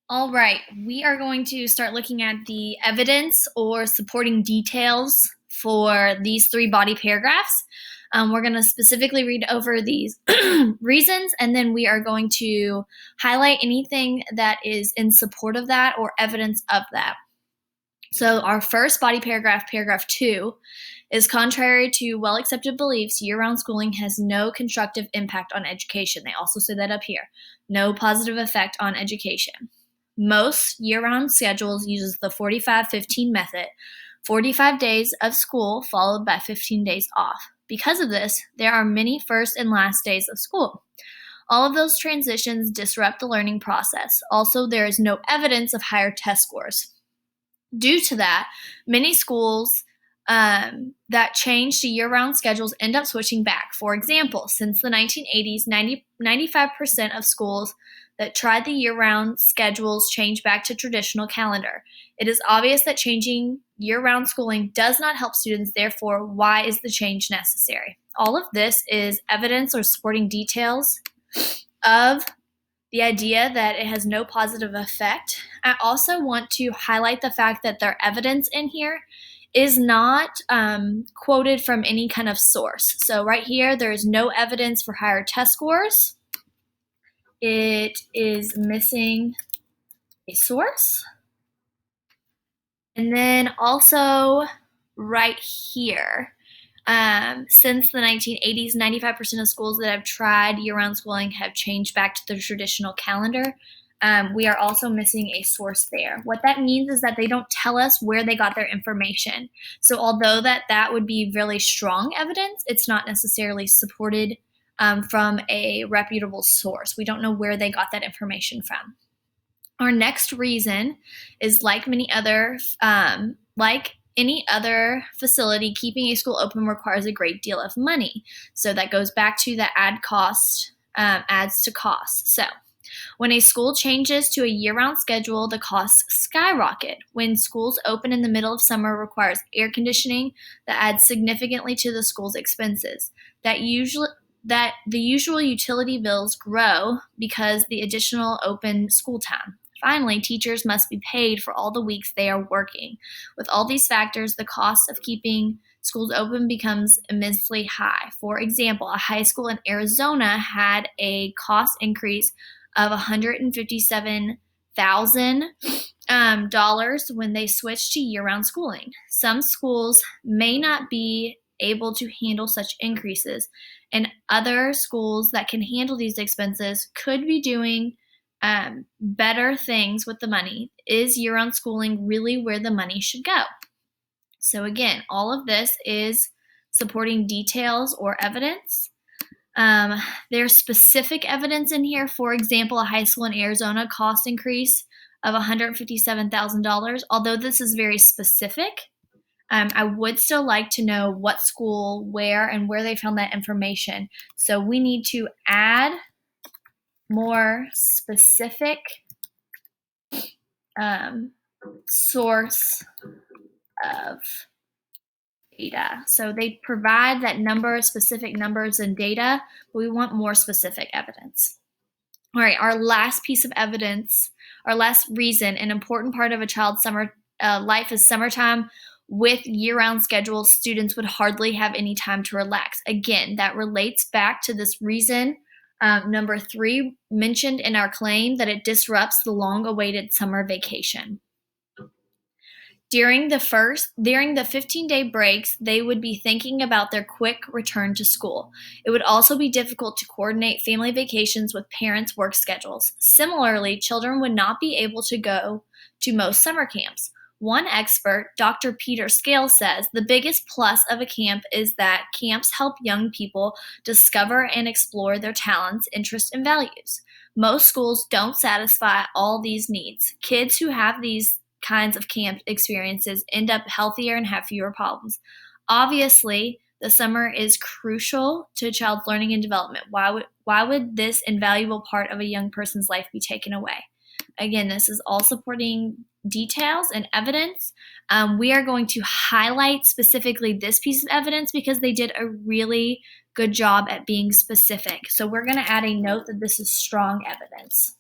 All right, we are going to start looking at the evidence or supporting details for these three body paragraphs. We're going to specifically read over these reasons, and then we are going to highlight anything that is in support of that or evidence of that. So our first body paragraph, paragraph 2, is contrary to well-accepted beliefs, year-round schooling has no constructive impact on education. They also say that up here. No positive effect on education. Most year-round schedules uses the 45-15 method, 45 days of school followed by 15 days off. Because of this, there are many first and last days of school. All of those transitions disrupt the learning process. Also, there is no evidence of higher test scores. Due to that, many schools that change to year-round schedules end up switching back. For example, since the 1980s, 95% of schools that tried the year-round schedules changed back to traditional calendar. It is obvious that changing year-round schooling does not help students, therefore, why is the change necessary? All of this is evidence or supporting details of the idea that it has no positive effect. I also want to highlight the fact that their evidence in here is not quoted from any kind of source. So right here, there is no evidence for higher test scores. It is missing a source. And then also right here, since the 1980s, 95% of schools that have tried year-round schooling have changed back to the traditional calendar. We are also missing a source there. What that means is that they don't tell us where they got their information. So although that would be really strong evidence, it's not necessarily supported from a reputable source. We don't know where they got that information from. Our next reason is like any other facility, keeping a school open requires a great deal of money. So that goes back to the adds to cost. So when a school changes to a year-round schedule, the costs skyrocket. When schools open in the middle of summer requires air conditioning that adds significantly to the school's expenses. The usual utility bills grow because the additional open school time. Finally, teachers must be paid for all the weeks they are working. With all these factors, the cost of keeping schools open becomes immensely high. For example, a high school in Arizona had a cost increase of $157,000 when they switched to year-round schooling. Some schools may not be able to handle such increases, and other schools that can handle these expenses could be doing better things with the money. Is year-round schooling really where the money should go? So again, all of this is supporting details or evidence. There's specific evidence in here. For example, a high school in Arizona cost increase of $157,000. Although this is very specific, I would still like to know what school, where, and where they found that information. So we need to add more specific source of data. So they provide that specific numbers and data, but we want more specific evidence. All right, our last piece of evidence, our last reason, an important part of a child's summer life is summertime. With year-round schedules, students would hardly have any time to relax. Again, that relates back to this reason number 3 mentioned in our claim, that it disrupts the long-awaited summer vacation. During the 15-day breaks, they would be thinking about their quick return to school. It would also be difficult to coordinate family vacations with parents' work schedules. Similarly, children would not be able to go to most summer camps. One expert, Dr. Peter Scale, says the biggest plus of a camp is that camps help young people discover and explore their talents, interests, and values. Most schools don't satisfy all these needs. Kids who have these kinds of camp experiences end up healthier and have fewer problems. Obviously, the summer is crucial to a child's learning and development. Why would this invaluable part of a young person's life be taken away? Again, this is all supporting details and evidence. We are going to highlight specifically this piece of evidence because they did a really good job at being specific. So we're going to add a note that this is strong evidence.